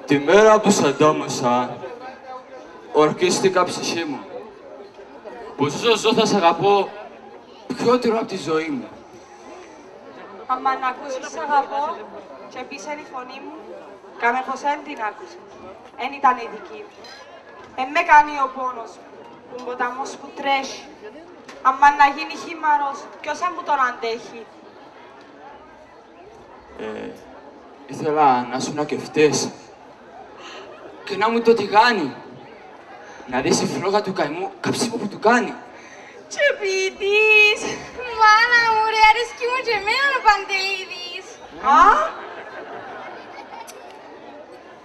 Τη μέρα που σ' αντάμωσα, ορκίστηκα ψυχή μου. Που ζω θα σ' αγαπώ πιότερο από τη ζωή μου. Άμα να ακούσεις σ' αγαπώ και πεις είναι η φωνή μου, κάμε πως εν την άκουσες. Εν ήταν η δική μου. Εν με κάνει ο πόνος, που ποταμός που τρέχει. Άμα να γίνει χήμαρος, ποιος εν που τον αντέχει. Ήθελα να σου νακευτείς και να μου το τηγάνι. Να δεις η φλόγα του καημού καψίμο που του κάνει. Και ποιητής! Μάνα μου ρε, αρέσκει μου και εμένα ο Παντελίδης.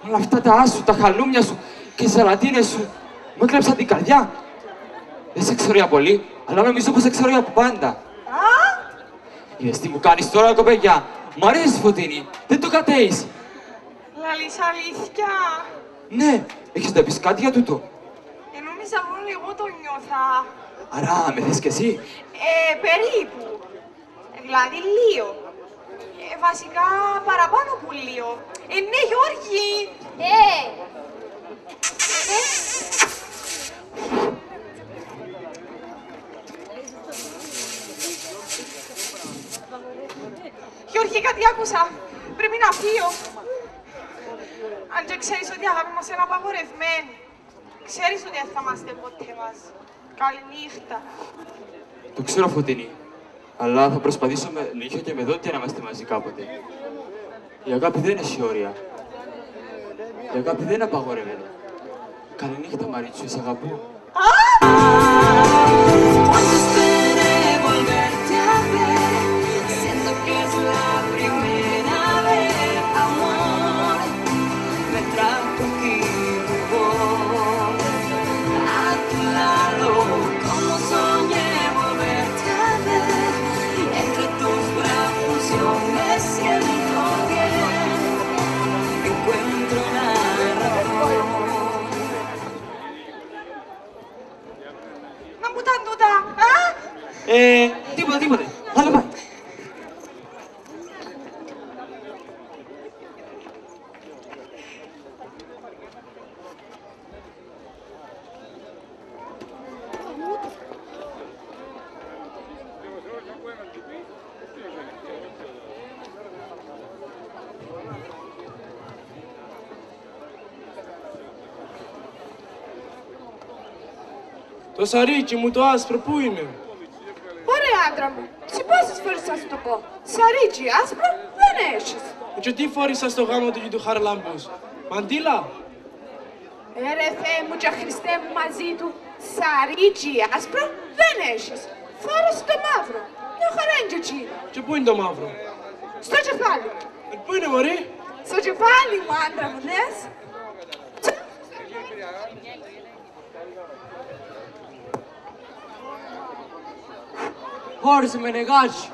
Όλα αυτά τα άσου, τα χαλούμια σου και οι ζελατίνες σου μου έκλεψαν την καρδιά. Δεν σε ξέρω για πολύ, αλλά νομίζω πως σε ξέρω για πάντα. Είδες τι μου κάνεις τώρα, κοπέγια. Μ' αρέσει, Φωτίνη, δεν το κατέεις. Λαλείς αλήθεια. Ναι, έχεις να πεις κάτι για τούτο. Νόμιζα μόνο εγώ το νιώθα. Άρα, με θες κι εσύ. Περίπου. Δηλαδή λίγο. Βασικά παραπάνω που λίγο. Ναι, Γιώργη. Γιώργη, κάτι άκουσα. Πρέπει να φύγω. Αν και ξέρεις ότι η αγάπη μας είναι απαγορευμένη. Ξέρεις ότι δεν θα είμαστε ποτέ μας. Καληνύχτα. Το ξέρω, Φωτίνη. Αλλά θα προσπαθήσω με νύχια και με δόντια να είμαστε μαζί κάποτε. Η αγάπη δεν έχει όρια. Η αγάπη δεν είναι απαγορευμένη. Καληνύχτα, Μαρίτσου, σ' αγαπώ. Τίποτε. Άλλο πάει. Το σαρίκι μου το άσπρο πού είναι? Ωραία, άντρα μου. Σε πόσες φορές θα σου το πω. Σαρίκι άσπρο δεν έχεις. Και τι φόρησα στο γάμο του γιου του Χαρλάμπους? Μαντήλα? Ρε Θεέ μου και Χριστέ μου μαζί του. Σαρίκι άσπρο δεν έχεις. Φόρεσε το μαύρο. Μια χαρά είναι και εκείνο. Και πού είναι το μαύρο? Στο κεφάλι. Πού είναι, μωρή? Στο κεφάλι μου, άντρα μου, λες. Χώρισε με νεγάκι.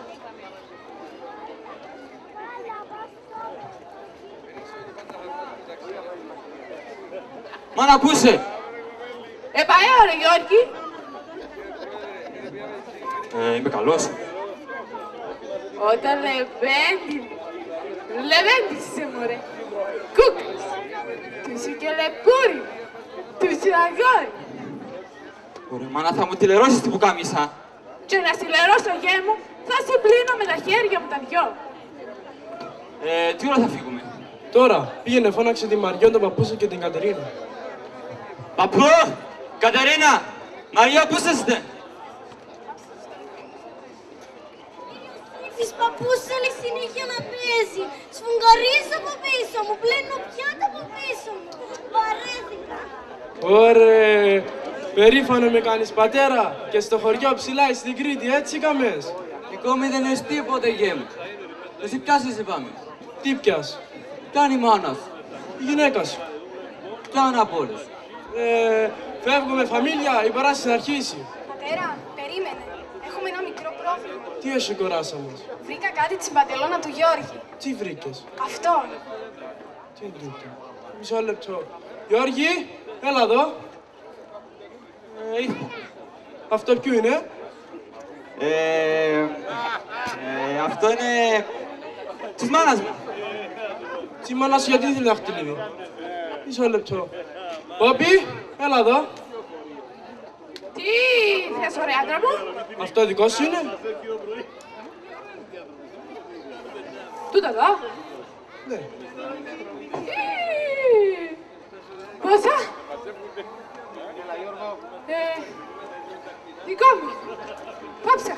Μάνα, πού είσαι? Πάει ώρα, Γιώργη. Είμαι καλός. Όταν Λεβέντης είσαι, μωρέ. Κούκλος. Του είσαι και λεπούρι. Του είσαι αγόρι. Ωραία, μάνα, θα μου τηλερώσεις την πουκάμισα. Και να συλλερώσω γέ μου, θα σε πλύνω με τα χέρια μου τα δυο. Τι ώρα θα φύγουμε? Τώρα, πήγαινε φώναξε τη Μαριόν, τον παππούσο και την Κατερίνα. Παππού! Κατερίνα! Μαρία, πού είστε? Της παππούς θέλει συνέχεια να παίζει. Σφουγγαρίζει από πίσω μου, πλένω πιάτα από πίσω μου. Βαρέθηκα. Ωραία! Περήφανο με κάνεις, πατέρα, και στο χωριό ψηλά στην Κρήτη, έτσι καμές. Ακόμη δεν έχεις τίποτε, γε μου. Εσύ πιάσεις είπαμε. Τι πιάς? Κάνει η μάνα σου. Η γυναίκα σου. Ποιον από όλους? Φεύγουμε φαμίλια, η παράσταση θα αρχίσει. Πατέρα, περίμενε. Έχουμε ένα μικρό πρόβλημα. Τι έχει η κοράσα μας? Βρήκα κάτι στην παντελώνα του Γιώργη. Τι βρήκες? Αυτό. Τι βρήκε? Μισό λεπτό. Γιώργη, έλα εδώ. Αυτό ποιο είναι? Αυτό είναι της μάνας μου. Τη μάνα σου γιατί ήθελε να χτυλίδι? Μισό λεπτό. Πόπι, έλα εδώ. Τι θες, ωραία άντρα μου? Αυτό δικό σου είναι? Τούτο εδώ. Ναι. Πόσα? Δικό μου. Πάψα.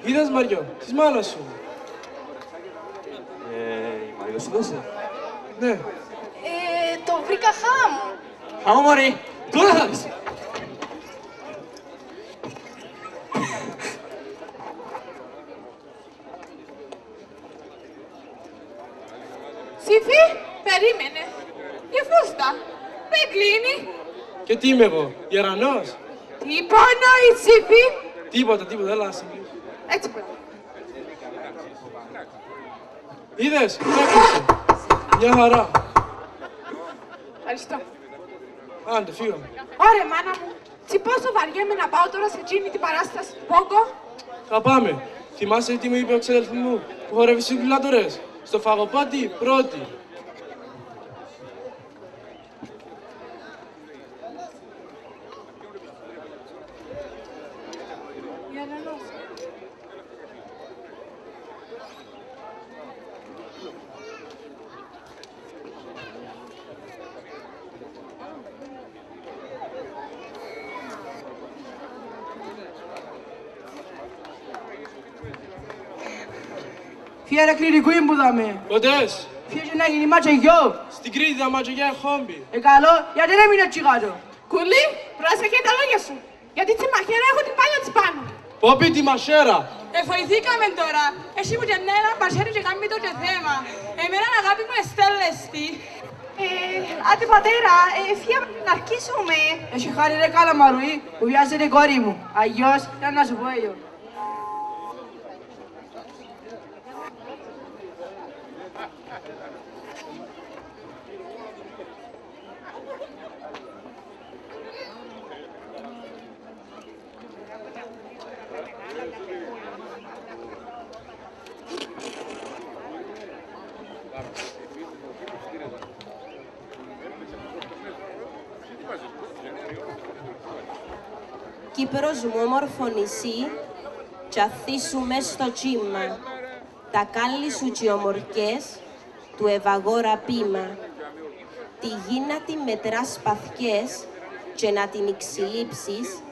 Είδες Μαριό, της μάνας σου. Η Μαρίλα σου δώσε. Ναι. Το βρήκα χάμ. Χαμό μωρή, τώρα θα δεις. Σύφη, περίμενε. Η φούστα. Δεν κλείνει. Και τι είμαι εγώ, γερανός? Τι πονάει, Σύφη? Τίποτα, έλα άσε λίγο. Έτσι πονάει. Είδες, έκλεισε. Μια χαρά. Ευχαριστώ. Άντε, φύγαμε. Ωραία, μάνα μου. Τι πόσο βαριέμαι να πάω τώρα σε εκείνη την παράσταση, Πόγκο. Θα πάμε. Θυμάσαι τι μου είπε ο ξαδελφός μου που χορεύει συγκλάτορες? Στο φαγοπάτι πρώτη. Fiera κριτικού εμπουδάμε. Κοντές, Φιέζε να γίνει μάτσα γιο. στην Κρήτη θα μάτσο για χόμπι. Καλό, γιατί δεν μείνω τσιγάτο. Κουλή, πρόσεχε τα λόγια σου. Γιατί τη μαχαίρα έχω την πάλια της πάνω. Πόπι τη μασέρα. Βοηθήκαμε τώρα. Εσύ μου και ένα παρσέρι και κάνει το και θέμα. Εμένα αγάπη μου εστέλεστη. Άντε πατέρα, φύγε να αρχίσουμε. Έχει χάρη ρε καλά μαρουή που βιάζεται η κόρη μου. Αγιώς, ήταν να σου πω εγώ. Κύπρος μου όμορφο νησί, κι αθήσου μες στο κύμα, τα κάλλη σου κι ομορκές, του ευαγόρα πείμα. Τη γη να τη μετράς παθιές και να την εξυλίψεις,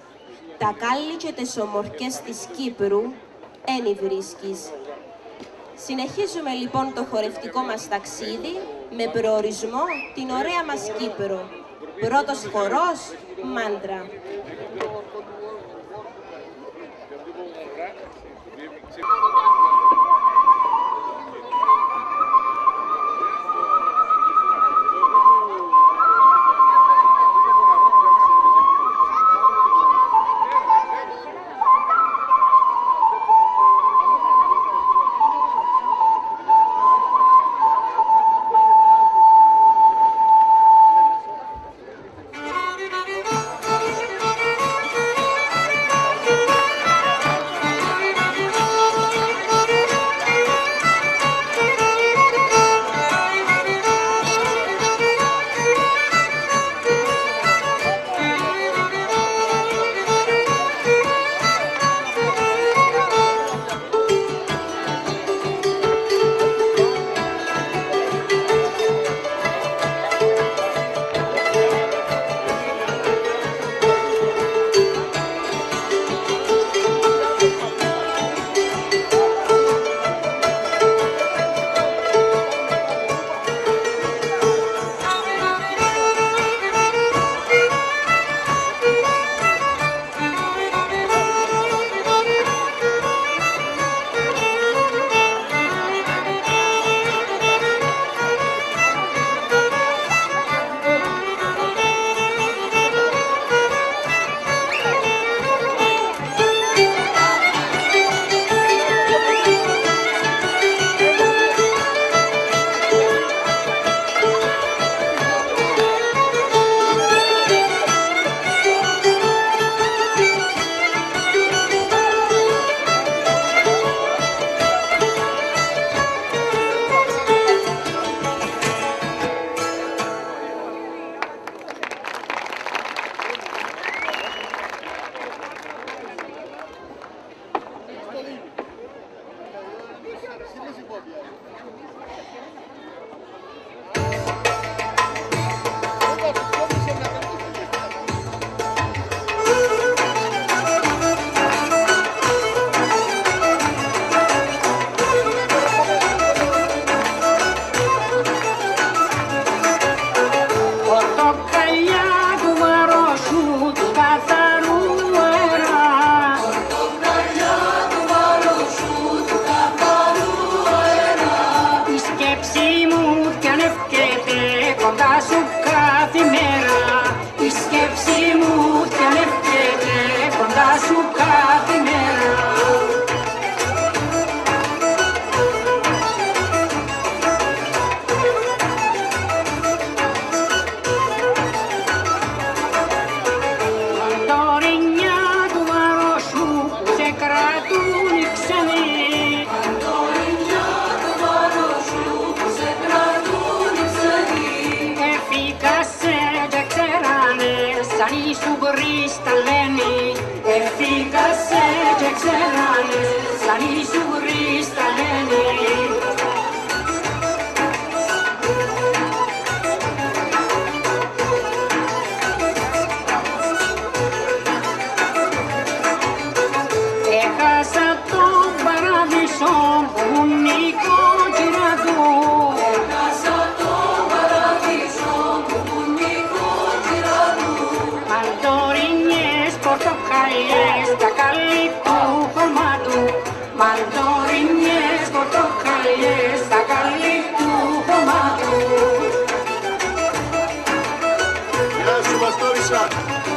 τα κάλλη και τις ομορκές της Κύπρου ένι βρίσκεις. Συνεχίζουμε λοιπόν το χορευτικό μας ταξίδι με προορισμό την ωραία μας Κύπρο. Πρώτος χορός, Μάντρα.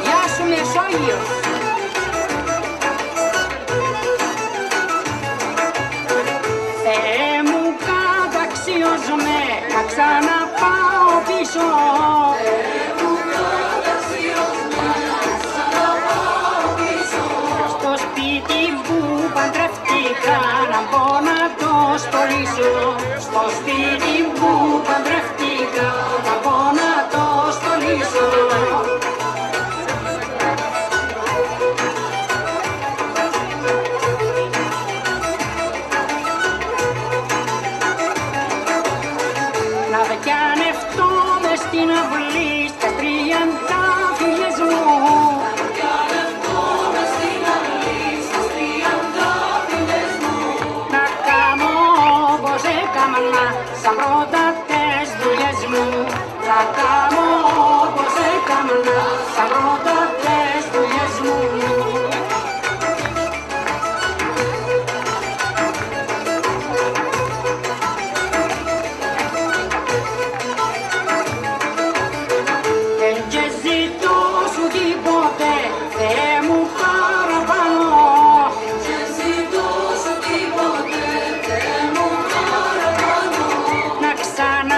Γεια σου Μεσόγειος. Θεέ μου καταξιώζομαι να ξαναπάω πίσω. Θεέ μου καταξιώζομαι να ξαναπάω πίσω. Στο σπίτι που παντρεύτηκα να μπω να το στολίσω. Στο σπίτι που παντρεύτηκα να μπω να το στολίσω. Στην αυλή στα 30 φίλες μου. Να κάνω όπως έκανα σαν πρώτατες δουλειές μου. Να κάνω όπως έκανα σαν πρώτατες δουλειές μου. Sana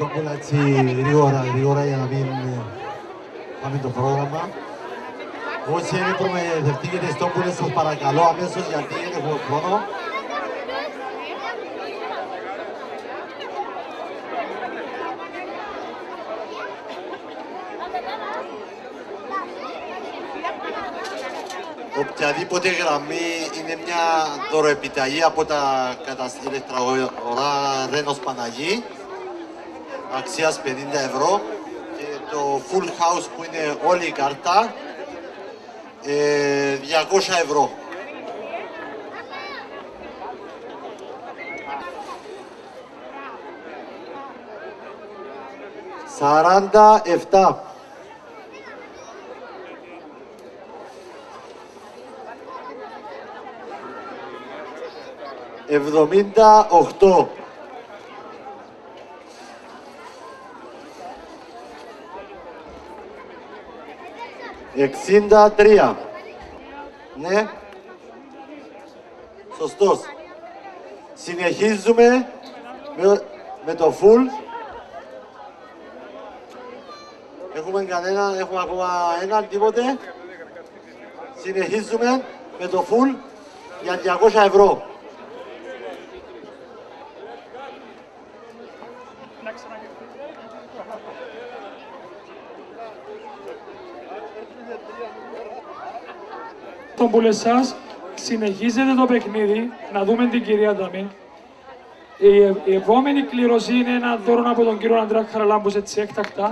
τόμπολα έτσι γρήγορα για να μην πάμε το πρόγραμμα. Όσοι είναι προμηθευτικοί τις τόμπολες σας παρακαλώ αμέσως γιατί δεν έχουμε χρόνο. Οποιαδήποτε γραμμή είναι μια δωροεπιταγή από τα καταστήματα ηλεκτραγορά Ρένος Παναγή αξίας 50 ευρώ και το full house που είναι όλη η κάρτα 200 ευρώ. «47». 78. 63. Ναι. Σωστός. Συνεχίζουμε με το full. Έχουμε ακόμα έναν, τίποτε. Συνεχίζουμε με το full για 200 ευρώ. Τον που σας, συνεχίζετε το παιχνίδι, να δούμε την κυρία Δαμή. Η επόμενη κλήρωση είναι ένα δώρο από τον κύριο Αντρέα Χαραλάμπους, έτσι έκτακτα.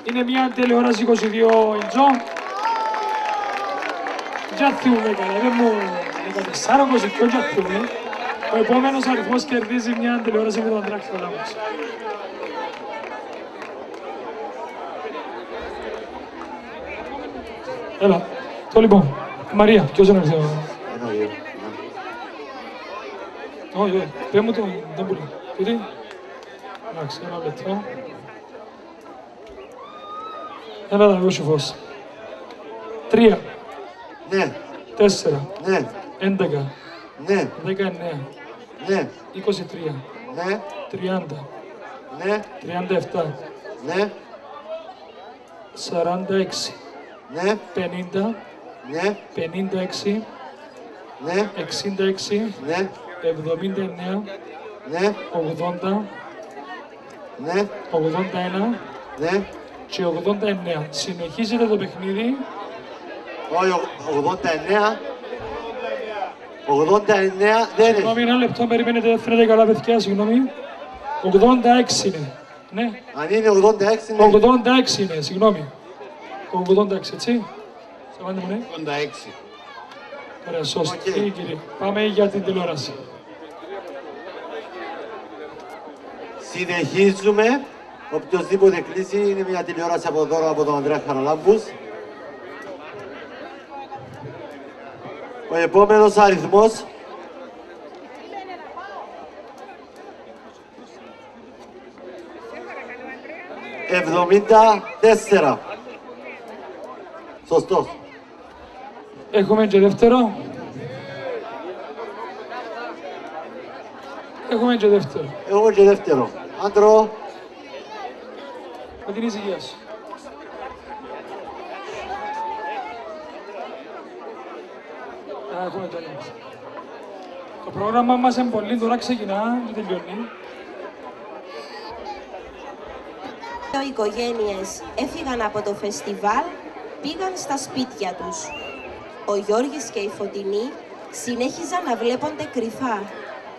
Είναι μια τηλεόραση 22 ιντσό. Τζαθιούμε καλά, δεν μου 14-22 τζαθιούμε. Ο επόμενος αριθμός κερδίζει μια τηλεόραση με τον Αντρέα Χαραλάμπους. Έλα, το λοιπόν. Μαρία, ποιος είναι αυτό? Ένα-δύο. Όχι, πες μου το, δεν πουλεί. Τούτη. Εντάξει, ένα λεπτό. Έλα να δώσω φως. 3. Ναι. 4. Ναι. 11. Ναι. 19. Ναι. 23. Ναι. 30. Ναι. 37. Ναι. 46. Ναι. 50. Ναι. 56. Ναι. 66. Ναι. 79. Ναι. 80. Ναι. 81. Ναι. Και 89. Συνεχίζετε το παιχνίδι. Όχι, 89. 89 δεν είναι. Συγγνώμη, ένα λεπτό, περιμένετε, δεν φαίνεται καλά, παιδιά, συγγνώμη. 86 είναι. Ναι. Αν είναι 86 είναι. 86 είναι, συγγνώμη. 86, έτσι. Σταμάτε μου, ναι. 86. Ωραία, σωστή, κύριε. Πάμε για την τηλεόραση. Συνεχίζουμε. Οποιοςδήποτε κλείσει είναι μια τηλεόραση από δώρο από τον Ανδρέα Χαραλάμπους. Ο επόμενος αριθμός 74. Σωστός. Έχουμε και δεύτερο. Έχουμε και δεύτερο. Έχουμε και δεύτερο. Άντρο. Με την ησυχία σου. Έχουμε το νέο. Το πρόγραμμα μας είναι πολύ, τώρα ξεκινά και τελειώνει. Οι οικογένειες έφυγαν από το φεστιβάλ, πήγαν στα σπίτια τους. Ο Γιώργης και η Φωτεινή συνέχιζαν να βλέπονται κρυφά.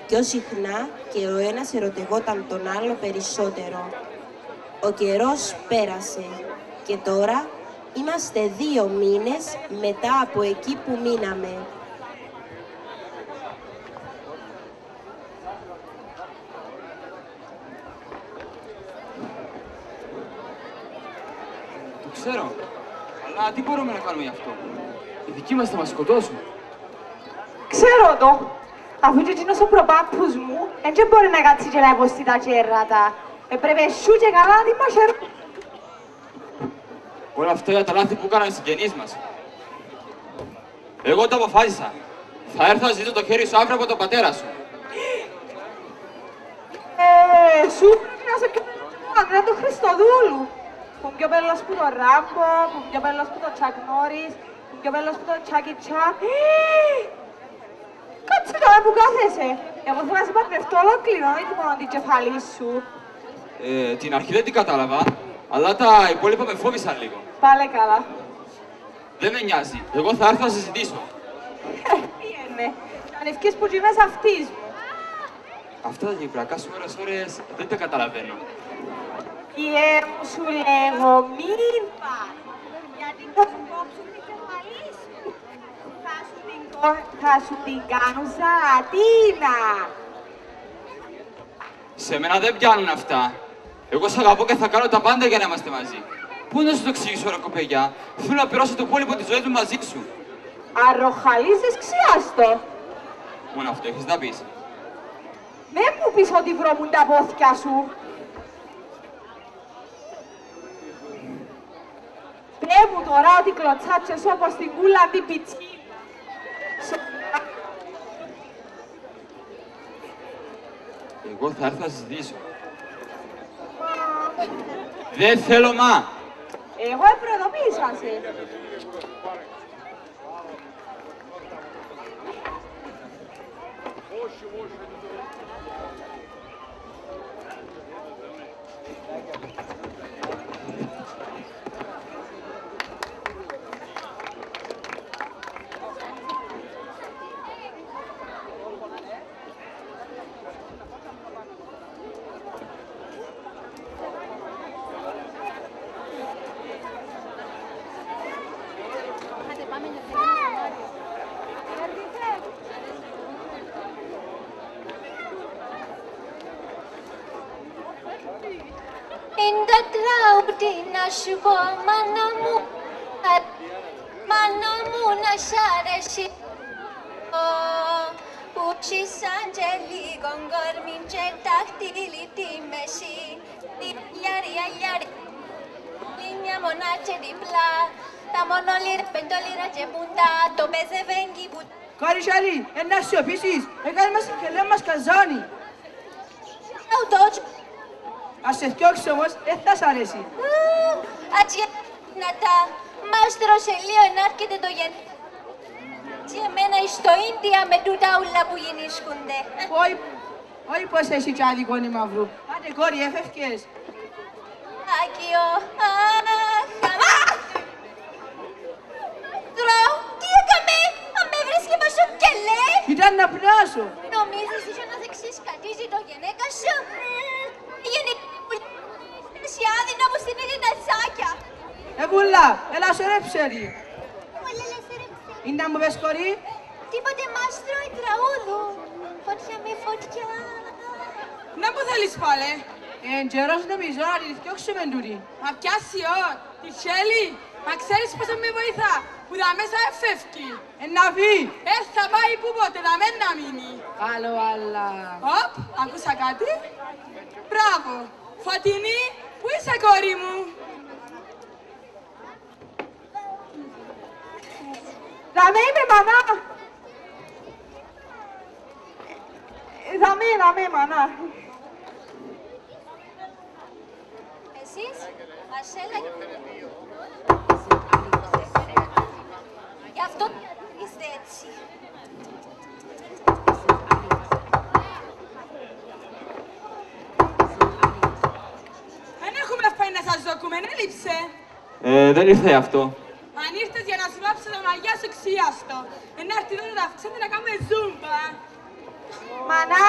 Πιο συχνά και ο ένας ερωτευόταν τον άλλο περισσότερο. Ο καιρός πέρασε και τώρα είμαστε 2 μήνες μετά από εκεί που μείναμε. Το ξέρω, αλλά τι μπορούμε να κάνουμε γι' αυτό. Οι δικοί μας θα μας σκοτώσουν. Ξέρω το. Αφού και εκείνος ο προπάππους μου, δεν μπορεί να κάτσει και να υποστεί τα κέρατα. Έπρεπε σου και καλά να την μαχαιρώ. Όλα αυτά για τα λάθη που έκαναν οι συγγενείς μας. Εγώ το αποφάσισα. Θα έρθω να ζητήσω το χέρι σου αύριο από τον πατέρα σου. Σου πρέπει να σε... Ανδρέα του Χριστοδούλου. Που πιο μπέλος που το Ράμπο, που πιο μπέλος που το Τσακ Νόρις, που πιο μπέλος που το Τσάκι Τσακ. Κάτσε τώρα που κάθεσαι. Εγώ θέλω να σε παντρευτώ ολόκληρο, όχι μόνο την κεφαλή σου. Την αρχή δεν την κατάλαβα, αλλά τα υπόλοιπα με φόβησαν λίγο. Πάλε καλά. Δεν με νοιάζει. Εγώ θα έρθω να συζητήσω. Τι είναι. Αν ευκείς που γίνες αυτής μου. Αυτά τα γυπρακά σου ώρες δεν τα καταλαβαίνω. Κύριε μου σου λέγω, μην πας. Γιατί θα σου κόψουν την κεφαλή σου. Θα σου την κάνουν ζαρατίνα. Σε μένα δεν πιάνουν αυτά. Εγώ σ' αγαπώ και θα κάνω τα πάντα για να είμαστε μαζί. Πού να σου το εξηγήσω, ρε κοπελιά. Θέλω να περάσω το υπόλοιπο της ζωής μου μαζί σου. Αρροχαλίζεις ξιάστο. Μόνο αυτό έχεις να πεις. Μη μου πεις ότι βρωμούν τα πόθηκια σου. Πέ μου τώρα ότι κλωτσάτσες όπως την κούλα την πιτσί. Εγώ θα έρθω να συζητήσω. Δεν θέλω μα. Εγώ προειδοποίησα σε. Είναι τραγούδι να σου πω, μάνα μου να σ' αρέσει. Ούτσις αντζελίγον κορμήν και τα χτύλι τη μέση. Λιάρι, λίνια μονάτσε διπλά. Τα μονόλυρα, πεντόλυρα και πούντα, το πεζεβέγγι που... Κοριτσάλι, να σιωπήσεις, έκανε μας και λέμε μας καζάνι. Ας σε φτιώξεις όμως, δεν θα σ' αρέσει. Ατσιά, να τα μάστρο σε λίγο να έρχεται το γεννή. Και εμένα στο Ίνδια με τούτα ούλα που γεννήσκονται. Όχι πως εσύ κι άλλη κόνη μαύρου. Άντε κόρη, έφευκες. Άκιο, τι έκαμε, αν με βρίσκει πόσο κελέ. Ήταν να πνάσω. Νομίζεις είσαι να δεξείς κατήσει το γενέκα σου. Η γενέκα που εσύ άδινα που στείνει τα τσάκια. Βούλα, έλα σωρέψε ρί. Είναι να μου πες κορί. Τίποτε μάστρο ή τραούδου. Φωτιά με φωτιά. Να που θέλεις πάλι. Εν καιρός νομίζω να τη φτιάξουμε τούτη. Μα πιάσει τη Σέλη. Μα ξέρεις πόσο με βοηθά. Που τα μέσα εφεύκει. Να βγει. Θα πάει που ποτέ, να μην να μείνει. Άλλο, άλλα. Οπ, άκουσα κάτι. Μπράβο. Φωτεινή, πού είσαι κόρη μου. Δαμέ είμαι μανά. Δαμέ μανά. Εσείς, Μαρσέλα, γι' αυτό είστε έτσι. Δεν έχουμε πάει να σας δοκούμε, έλειψε. Δεν ήρθε αυτό. Αν ήρθες για να σου βάψω το μαγιά σου ξιάστο, να έρθει εδώ να αυξάνει να κάνουμε ζούμπα. Μανά,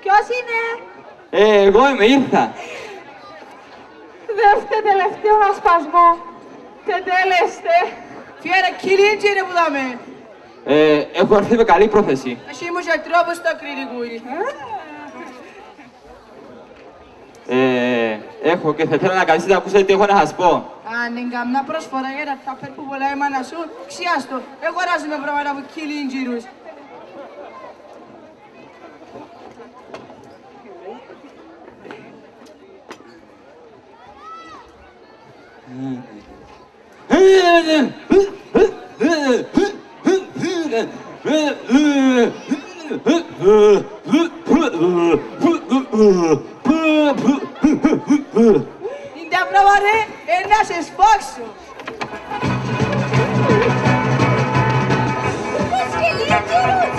ποιος είναι? Εγώ είμαι, ήρθα. Δεύτε τελευταίο να σπασμό. Τετέλεστε. Φιέρα κυλίντζι είναι που δάμε. Έχω έρθει με καλή πρόθεση. Εσύ μου και τρόπος το κριτικούι. Έχω και θα ήθελα να καθίσετε να ακούσετε τι έχω να σας πω. Αν είναι καμιά προσφορά για τα τάπερ που πολλά η μάνα σου, ξιάστο. Εγώ ράζομαι πράγματα που κυλίντζιρους. βουρ. Είναι τα πράγμα ρε, να σε σφάξω. Πώς σκελία καιρούς.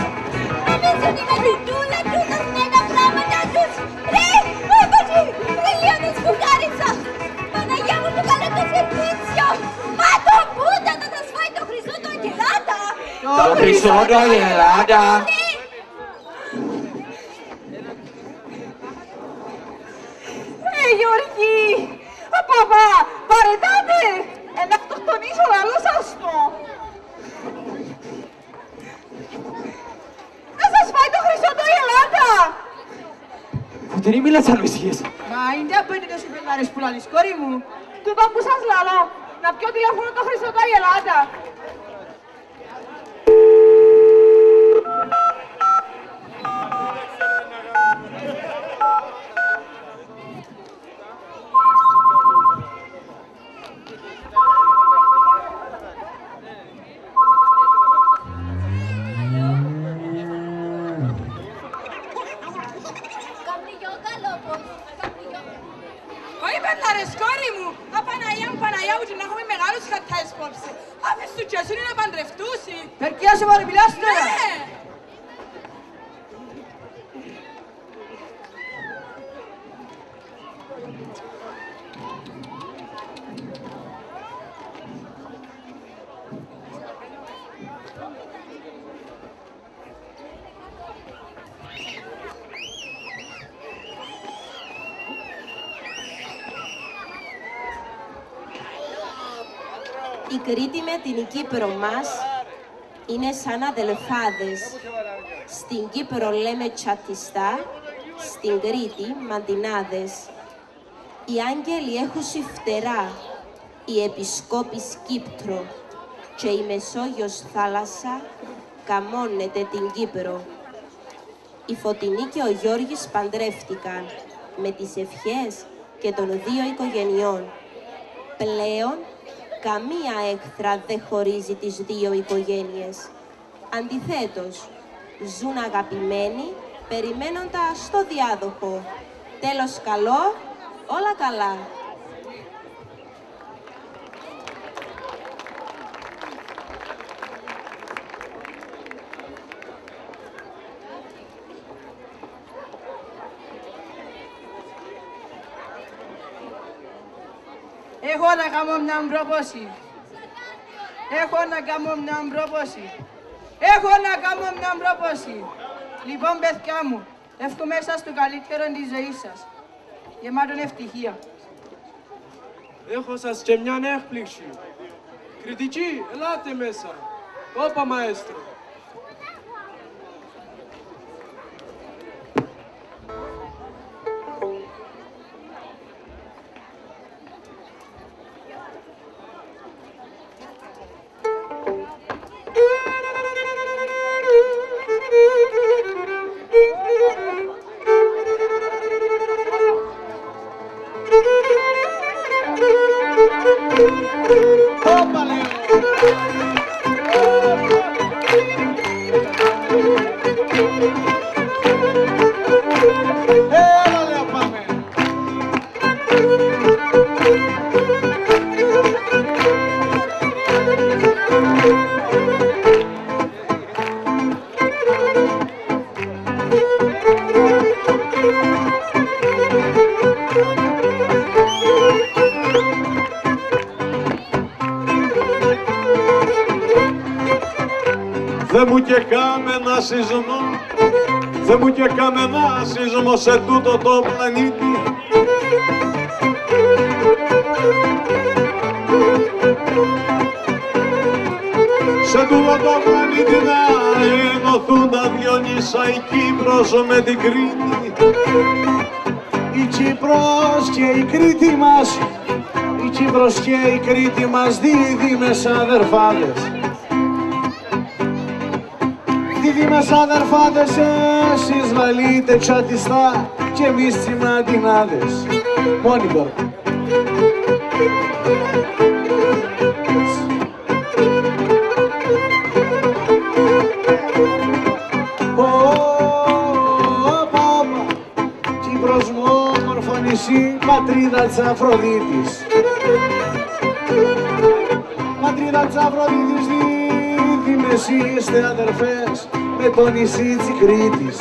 Νομίζω ότι με την τούλα τους θα σημαίνει τα πράγματα τους. Ρε, όμπατσι, ρε Λιώνες που χάρισα. Παναγιά μου το καλό το σερβίτσιο. Μα το Μπούντα θα σας φάει το χρυσό το αγγελάτα. Το χρυσό το αγγελάτα. Γιώργη! Παπά, παρετάτε! Να αυτοκτονήσω λαλό σας το! Να σας φάει το χρυσό το η Ελλάδα! Φωτεινή, μίλα σαν μισίες. Μα είναι απέναντι στους πεντάρες που λαλείς, κόρη μου. Τούτο που σας λαλώ, να πιω τηλέφωνο το χρυσό το η Ελλάδα! Περκιά σε παρεμιλάς τώρα. Η Κρήτη με την Κύπρο μας είναι σαν αδελφάδες. Στην Κύπρο λέμε τσατιστά, στην Κρήτη μαντινάδες. Οι άγγελοι έχουσι φτερά, οι επισκόπης Κύπτρο και η Μεσόγειος θάλασσα καμώνεται την Κύπρο. Η Φωτεινή και ο Γιώργης παντρεύτηκαν με τις ευχές και των δύο οικογενειών. Πλέον καμία έχθρα δεν χωρίζει τις δύο οικογένειες. Αντιθέτως, ζουν αγαπημένοι, περιμένοντας στο διάδοχο. Τέλος καλό, όλα καλά. Έχω να κάνω μια πρόπωση. Λοιπόν, παιδιά μου, εύχομαι σας το καλύτερο της ζωής σας. Γεμάτον ευτυχία. Έχω σας και μια έκπληξη. Κριτικοί, ελάτε μέσα. Όπα, μαέστρο. Δε μου και κάμενα σεισμό, δε μου και κάμενα σεισμό σε τούτο το πλανήτη. Σε τούτο το πλανήτη να ενωθούν τα δυο νησά, η Κύπρος με την Κρήτη. Η Κύπρος και η Κρήτη μας, η Κύπρος και η Κρήτη μας δίδυμες αδερφάδες. Δίδυμες αδερφάδες, εσείς βαλείτε τσατιστά και εμείς τσιμαντινάδες. Μόνοι τώρα. Κύπρος μου όμορφο νησί, πατρίδα της Αφροδίτης. Πατρίδα της Αφροδίτης, δίδυμες είστε αδερφές με το νησί της Κρήτης.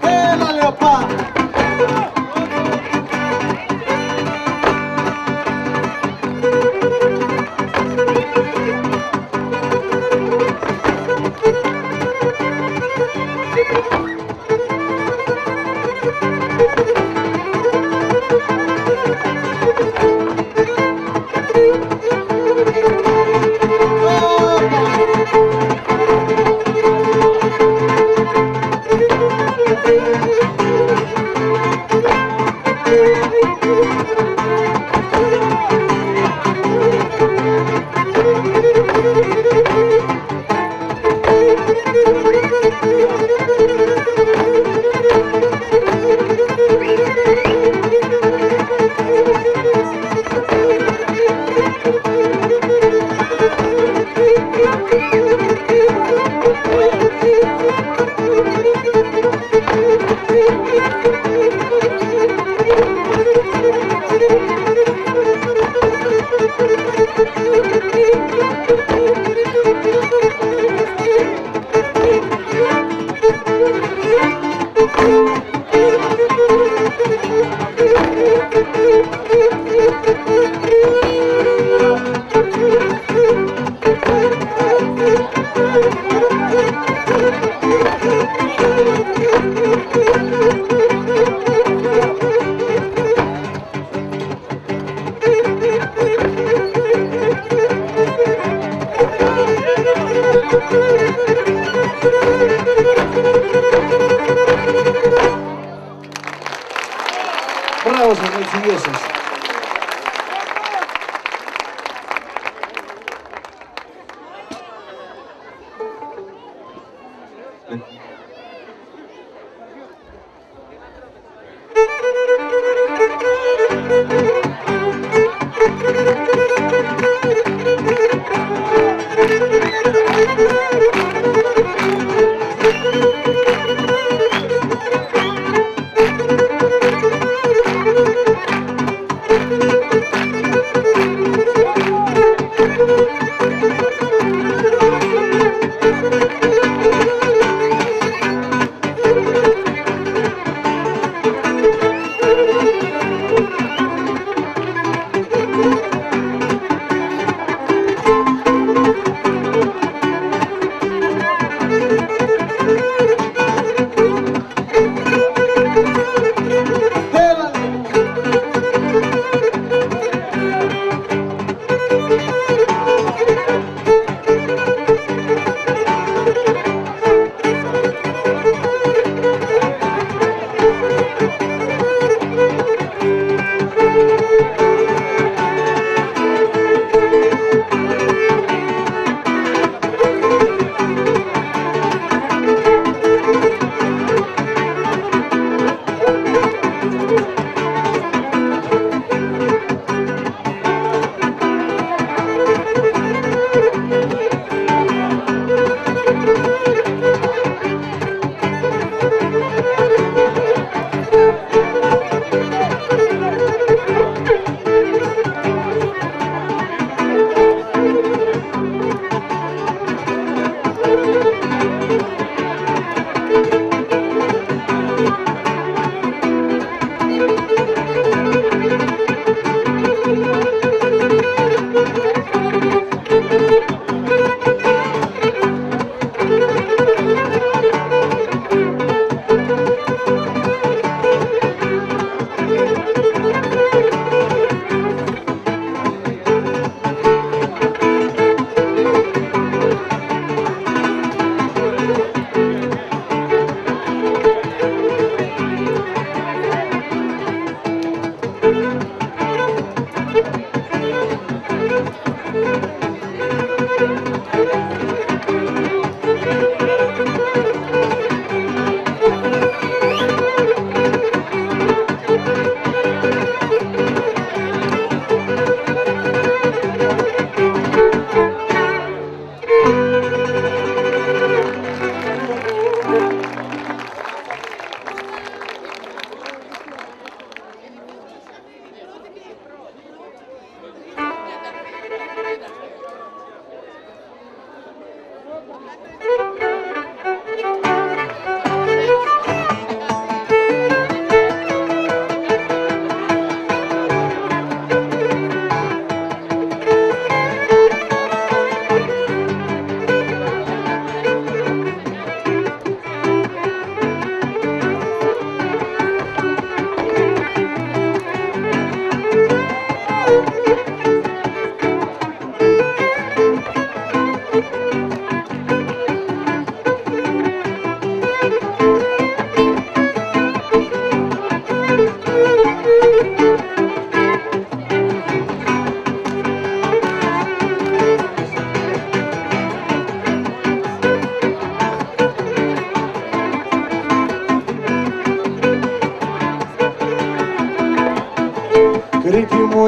Έλα Λεωπά!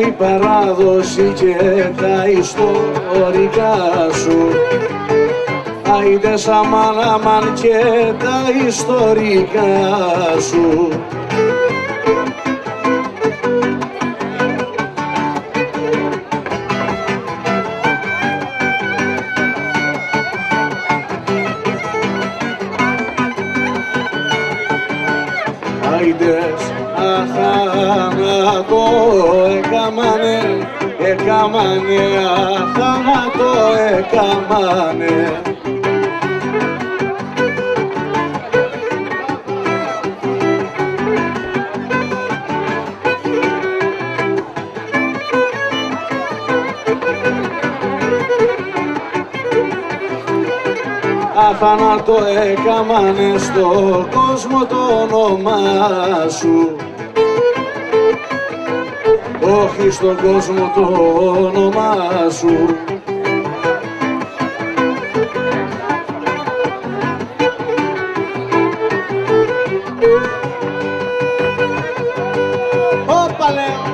η παράδοση και τα ιστορικά σου. Άιντες αμάν και τα ιστορικά σου. Άιντες αχάνατο έκαμανε, αχάνατο έκαμανε. Αθάνατο έκαμανε στον κόσμο το όνομά σου. Όχι στον κόσμο το όνομά σου. Όπα λέω.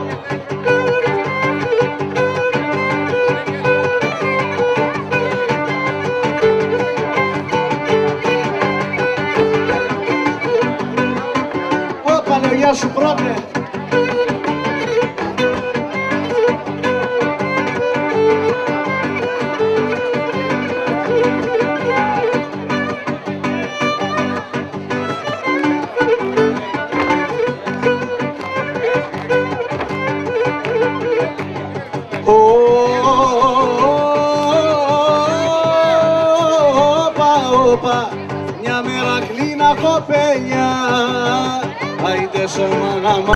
Γεια σου πρόκρε. Όπα, μια μέρα κλείνα κοπέλια. Άιντες αμάν